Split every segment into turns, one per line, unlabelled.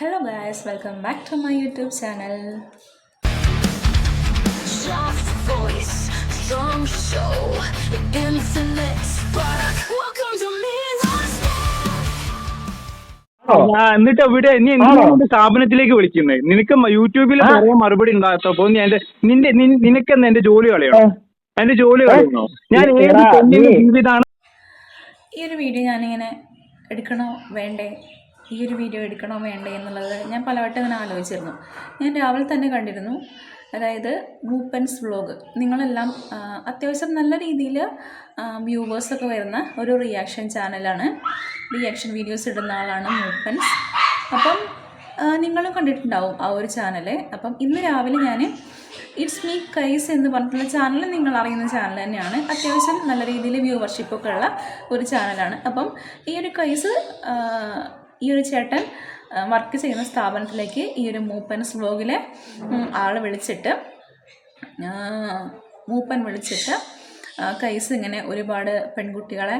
Hello guys, welcome back to my YouTube channel.
Soft voice, strong show, infinite spark. Welcome to Midnight's
എന്നിട്ട് എവിടെ നീ എന്തിനാണ് സ്ഥാപനത്തിലേക്ക് വിളിക്കുന്നത്? നിനക്ക് യൂട്യൂബിൽ പറയാൻ മറുപടി ഉണ്ടാകത്തപ്പോ നിനക്കെന്ന് എന്റെ ജോലി കളയണോ? എന്റെ ജോലി കളയണോ? ഞാൻ ഏത് പെണ്ണിന്റെ ജീവിതമാണ്
ഈ ഒരു വീഡിയോ ഞാനിങ്ങനെ എടുക്കണോ വേണ്ടേ എന്നുള്ളത് ഞാൻ പലവട്ടം ഇങ്ങനെ ആലോചിച്ചിരുന്നു. ഞാൻ രാവിലെ തന്നെ കണ്ടിരുന്നു, അതായത് മൂപ്പൻസ് വ്ലോഗ്. നിങ്ങളെല്ലാം അത്യാവശ്യം നല്ല രീതിയിൽ വ്യൂവേഴ്സൊക്കെ വരുന്ന ഒരു റിയാക്ഷൻ ചാനലാണ്, റിയാക്ഷൻ വീഡിയോസ് ഇടുന്ന ആളാണ് മൂപ്പൻസ്. അപ്പം നിങ്ങളും കണ്ടിട്ടുണ്ടാവും ആ ഒരു ചാനൽ. അപ്പം ഇന്ന് രാവിലെ ഞാൻ ഇറ്റ്സ് മീ കൈസ് എന്ന് പറഞ്ഞിട്ടുള്ള ചാനൽ നിങ്ങൾ അറിയുന്ന ചാനൽ തന്നെയാണ്. അത്യാവശ്യം നല്ല രീതിയിൽ വ്യൂവർഷിപ്പൊക്കെ ഉള്ള ഒരു ചാനലാണ്. അപ്പം ഈ ഒരു കൈസ്, ഈ ഒരു ചേട്ടൻ വർക്ക് ചെയ്യുന്ന സ്ഥാപനത്തിലേക്ക് ഈ ഒരു മൂപ്പൻസ് വ്ലോഗിലെ ആൾ വിളിച്ചിട്ട് കൈസ് ഇങ്ങനെ ഒരുപാട് പെൺകുട്ടികളെ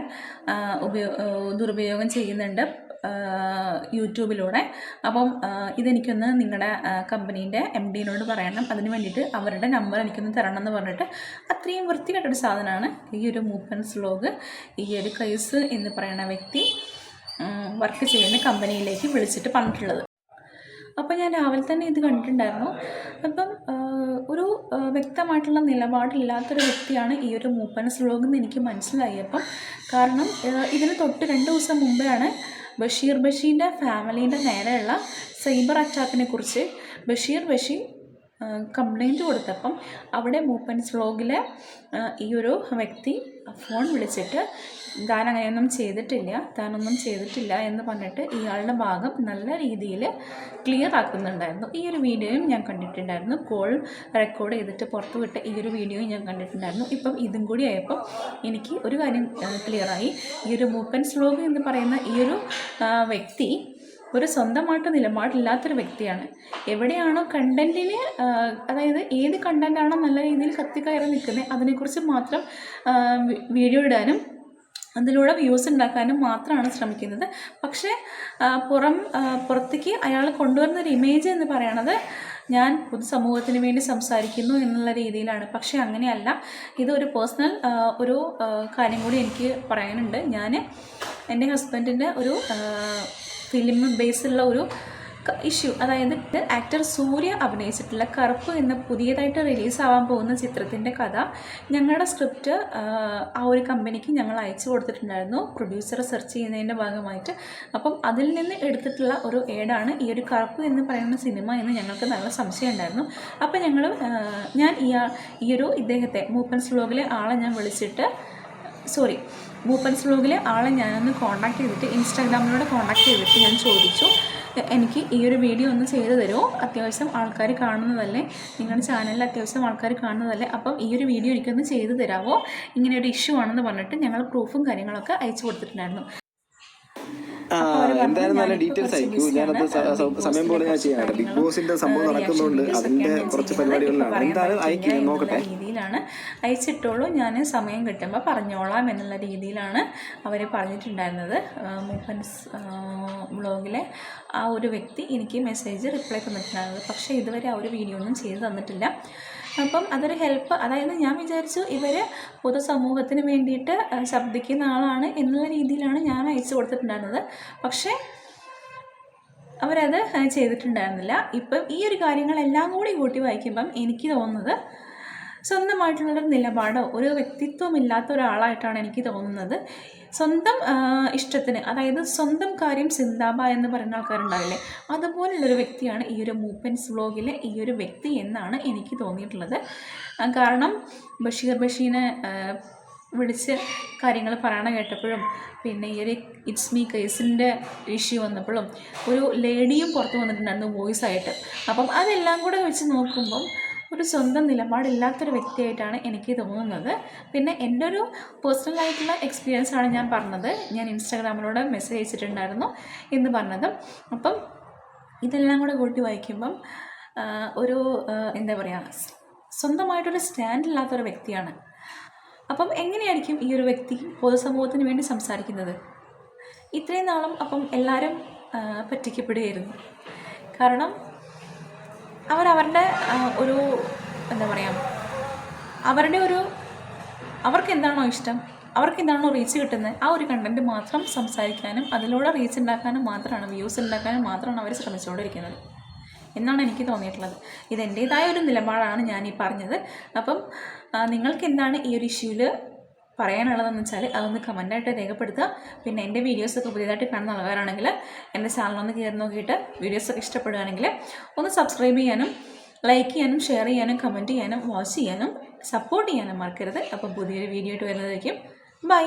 ദുരുപയോഗം ചെയ്യുന്നുണ്ട് യൂട്യൂബിലൂടെ. അപ്പം ഇതെനിക്കൊന്ന് നിങ്ങളുടെ കമ്പനീൻ്റെ MD-നോട് പറയണം, അതിന് വേണ്ടിയിട്ട് അവരുടെ നമ്പർ എനിക്കൊന്ന് തരണം എന്ന് പറഞ്ഞിട്ട് അത്രയും വൃത്തികെട്ടൊരു സാധനമാണ് ഈ ഒരു മൂപ്പൻസ് വ്ലോഗ്. ഈ ഒരു കൈസ് എന്ന് പറയുന്ന വ്യക്തി വർക്ക് ചെയ്യുന്ന കമ്പനിയിലേക്ക് വിളിച്ചിട്ട് പറഞ്ഞിട്ടുള്ളത്. അപ്പോൾ ഞാൻ രാവിലെ തന്നെ ഇത് കണ്ടിട്ടുണ്ടായിരുന്നു. അപ്പം ഒരു വ്യക്തമായിട്ടുള്ള നിലപാടില്ലാത്തൊരു വ്യക്തിയാണ് ഈ ഒരു മൂപ്പൻസ് വ്ലോഗ് എന്ന് എനിക്ക് മനസ്സിലായപ്പം. കാരണം ഇതിന് തൊട്ട് 2 ദിവസം മുമ്പെയാണ് ബഷീറിൻ്റെ ഫാമിലീൻ്റെ നേരെയുള്ള സൈബർ അറ്റാക്കിനെ കുറിച്ച് ബഷീർ കംപ്ലൈൻറ്റ് കൊടുത്തപ്പം അവിടെ മൂപ്പൻസ് വ്ലോഗിലെ ഈ ഒരു വ്യക്തി ഫോൺ വിളിച്ചിട്ട് താനൊന്നും ചെയ്തിട്ടില്ല എന്ന് പറഞ്ഞിട്ട് ഇയാളുടെ ഭാഗം നല്ല രീതിയിൽ ക്ലിയർ ആക്കുന്നുണ്ടായിരുന്നു. ഈ ഒരു വീഡിയോയും ഞാൻ കണ്ടിട്ടുണ്ടായിരുന്നു. കോൾ റെക്കോർഡ് ചെയ്തിട്ട് പുറത്തു വിട്ട ഈ ഒരു വീഡിയോയും ഞാൻ കണ്ടിട്ടുണ്ടായിരുന്നു. ഇപ്പം ഇതും കൂടി ആയപ്പോൾ എനിക്ക് ഒരു കാര്യം ക്ലിയറായി. ഈ ഒരു മൂപ്പൻസ് വ്ലോഗ് എന്ന് പറയുന്ന ഈ ഒരു വ്യക്തി ഒരു സ്വന്തമായിട്ട് നിലപാടില്ലാത്തൊരു വ്യക്തിയാണ്. എവിടെയാണോ കണ്ടൻറ്റിന്, അതായത് ഏത് കണ്ടൻറ്റാണോ നല്ല രീതിയിൽ കത്തിക്കയറി നിൽക്കുന്നത് അതിനെക്കുറിച്ച് മാത്രം വീഡിയോ ഇടാനും അതിലൂടെ വ്യൂസ് ഉണ്ടാക്കാനും മാത്രമാണ് ശ്രമിക്കുന്നത്. പക്ഷേ പുറത്തേക്ക് അയാൾ കൊണ്ടുവരുന്നൊരു ഇമേജ് എന്ന് പറയണത് ഞാൻ പൊതുസമൂഹത്തിന് വേണ്ടി സംസാരിക്കുന്നു എന്നുള്ള രീതിയിലാണ്. പക്ഷേ അങ്ങനെയല്ല. ഇതൊരു പേഴ്സണൽ ഒരു കാര്യം കൂടി എനിക്ക് പറയാനുണ്ട്. ഞാൻ എൻ്റെ ഹസ്ബൻഡിൻ്റെ ഒരു ഫിലിം ബേസിലുള്ള ഒരു ഇഷ്യൂ, അതായത് ആക്ടർ സൂര്യ അഭിനയിച്ചിട്ടുള്ള കറുപ്പ് എന്ന പുതിയതായിട്ട് റിലീസാവാൻ പോകുന്ന ചിത്രത്തിൻ്റെ കഥ, ഞങ്ങളുടെ സ്ക്രിപ്റ്റ് ആ ഒരു കമ്പനിക്ക് ഞങ്ങൾ അയച്ചു കൊടുത്തിട്ടുണ്ടായിരുന്നു പ്രൊഡ്യൂസറെ സെർച്ച് ചെയ്യുന്നതിൻ്റെ ഭാഗമായിട്ട്. അപ്പം അതിൽ നിന്ന് എടുത്തിട്ടുള്ള ഒരു ഏഡാണ് ഈ ഒരു കറുപ്പ് എന്ന് പറയുന്ന സിനിമ എന്ന് ഞങ്ങൾക്ക് നല്ല സംശയം ഉണ്ടായിരുന്നു. അപ്പം ഞാൻ ഇദ്ദേഹത്തെ മൂപ്പൻസ് വ്ലോഗിലെ ആളെ ഞാൻ വിളിച്ചിട്ട് മൂപ്പൻസ് വ്ലോഗിലെ ആളെ ഞാനൊന്ന് കോൺടാക്ട് ചെയ്തിട്ട് ഇൻസ്റ്റാഗ്രാമിലൂടെ കോൺടാക്ട് ചെയ്തിട്ട് ഞാൻ ചോദിച്ചു, എനിക്ക് ഈ ഒരു വീഡിയോ ഒന്ന് ചെയ്തു തരുമോ? അത്യാവശ്യം ആൾക്കാർ കാണുന്നതല്ലേ, നിങ്ങളുടെ ചാനലിൽ അത്യാവശ്യം ആൾക്കാർ കാണുന്നതല്ലേ, അപ്പം ഈ ഒരു വീഡിയോ എനിക്കൊന്ന് ചെയ്തു തരാമോ? ഇങ്ങനെ ഒരു ഇഷ്യൂ ആണെന്ന് പറഞ്ഞിട്ട് ഞങ്ങൾ പ്രൂഫും കാര്യങ്ങളൊക്കെ അയച്ചു കൊടുത്തിട്ടുണ്ടായിരുന്നു.
എന്തായാലും നല്ല ഡീറ്റെയിൽസ് അയക്കൂ. ഞാനത് സമയം പോലെ ഞാൻ ചെയ്യാം. ബിഗ് ബോസിന്റെ സംഭവം നടക്കുന്നുണ്ട്, അതിന്റെ കുറച്ച് പരിപാടികളിലാണ്. എന്തായാലും അയക്കുക, നോക്കട്ടെ.
രീതിയിലാണ് അയച്ചിട്ടുള്ളൂ. ഞാൻ സമയം കിട്ടുമ്പോൾ പറഞ്ഞോളാം എന്നുള്ള രീതിയിലാണ് അവർ പറഞ്ഞിട്ടുണ്ടായിരുന്നത്. മൂപ്പൻസ് വ്ലോഗിലെ ആ ഒരു വ്യക്തി എനിക്ക് മെസ്സേജ് റിപ്ലൈ തന്നിട്ടുണ്ടായിരുന്നത്. പക്ഷേ ഇതുവരെ ആ ഒരു വീഡിയോ ഒന്നും ചെയ്ത് തന്നിട്ടില്ല. അപ്പം അതൊരു ഹെൽപ്പ്, അതായത് ഞാൻ വിചാരിച്ചു ഇവർ പൊതുസമൂഹത്തിന് വേണ്ടിയിട്ട് ശബ്ദിക്കുന്ന ആളാണ് എന്നുള്ള രീതിയിലാണ് ഞാൻ അയച്ചു കൊടുത്തിട്ടുണ്ടായിരുന്നത്. പക്ഷേ അവരത് ചെയ്തിട്ടുണ്ടായിരുന്നില്ല. ഇപ്പം ഈ ഒരു കാര്യങ്ങളെല്ലാം കൂടി കൂട്ടി വായിക്കുമ്പം എനിക്ക് തോന്നുന്നത് സ്വന്തമായിട്ടുള്ളൊരു നിലപാടോ ഒരു വ്യക്തിത്വമില്ലാത്ത ഒരാളായിട്ടാണ് എനിക്ക് തോന്നുന്നത്. സ്വന്തം ഇഷ്ടത്തിന്, അതായത് സ്വന്തം കാര്യം സിന്ദാബ എന്ന് പറയുന്ന ആൾക്കാരുണ്ടാവില്ലേ, അതുപോലുള്ളൊരു വ്യക്തിയാണ് ഈ ഒരു മൂപ്പൻസ് വ്ലോഗിലെ ഈ ഒരു വ്യക്തി എന്നാണ് എനിക്ക് തോന്നിയിട്ടുള്ളത്. കാരണം ബഷീറിനെ വിളിച്ച് കാര്യങ്ങൾ പറയണ കേട്ടപ്പോഴും, പിന്നെ ഈ ഒരു ഇറ്റ്സ് മീ കേസിൻ്റെ ഇഷ്യൂ വന്നപ്പോഴും ഒരു ലേഡിയും പുറത്ത് വന്നിട്ടുണ്ടായിരുന്നു വോയിസ് ആയിട്ട്. അപ്പം അതെല്ലാം കൂടെ വെച്ച് നോക്കുമ്പം ഒരു സ്വന്തം നിലപാടില്ലാത്തൊരു വ്യക്തിയായിട്ടാണ് എനിക്ക് തോന്നുന്നത്. പിന്നെ എൻ്റെ ഒരു പേഴ്സണലായിട്ടുള്ള എക്സ്പീരിയൻസാണ് ഞാൻ പറഞ്ഞത്. ഞാൻ ഇൻസ്റ്റാഗ്രാമിലൂടെ മെസ്സേജ് അയച്ചിട്ടുണ്ടായിരുന്നു എന്ന് പറഞ്ഞത്. അപ്പം ഇതെല്ലാം കൂടെ കൂട്ടി വായിക്കുമ്പം ഒരു എന്താ പറയുക, സ്വന്തമായിട്ടൊരു സ്റ്റാൻഡില്ലാത്തൊരു വ്യക്തിയാണ്. അപ്പം എങ്ങനെയായിരിക്കും ഈ ഒരു വ്യക്തി പൊതുസമൂഹത്തിന് വേണ്ടി സംസാരിക്കുന്നത്? ഇത്രയും നാളും അപ്പം എല്ലാവരും പറ്റിക്കപ്പെടുകയായിരുന്നു. കാരണം അവരവരുടെ ഒരു എന്താ പറയുക, അവർക്ക് എന്താണോ ഇഷ്ടം, അവർക്ക് എന്താണോ റീച്ച് കിട്ടുന്നത്, ആ ഒരു കണ്ടൻറ്റ് മാത്രം സംസാരിക്കാനും അതിലൂടെ റീച്ച് ഉണ്ടാക്കാനും മാത്രമാണ്, വ്യൂസ് ഉണ്ടാക്കാനും മാത്രമാണ് അവർ ശ്രമിച്ചുകൊണ്ടിരിക്കുന്നത് എന്നാണ് എനിക്ക് തോന്നിയിട്ടുള്ളത്. ഇതെൻ്റേതായ ഒരു നിലപാടാണ് ഞാൻ ഈ പറഞ്ഞത്. അപ്പം നിങ്ങൾക്ക് എന്താണ് ഈ ഒരു ഇഷ്യൂവിൽ പറയാനുള്ളതെന്ന് വെച്ചാൽ അതൊന്ന് കമൻറ്റായിട്ട് രേഖപ്പെടുത്തുക. പിന്നെ എൻ്റെ വീഡിയോസൊക്കെ പുതിയതായിട്ട് കാണുന്ന ആൾക്കാരാണെങ്കിൽ എൻ്റെ ചാനലൊന്ന് കയറി നോക്കിയിട്ട് വീഡിയോസൊക്കെ ഇഷ്ടപ്പെടുകയാണെങ്കിൽ ഒന്ന് സബ്സ്ക്രൈബ് ചെയ്യാനും ലൈക്ക് ചെയ്യാനും ഷെയർ ചെയ്യാനും കമൻറ്റ് ചെയ്യാനും വാച്ച് ചെയ്യാനും സപ്പോർട്ട് ചെയ്യാനും മറക്കരുത്. അപ്പം പുതിയൊരു വീഡിയോ ആയിട്ട് വരുന്നതായിരിക്കും. ബൈ.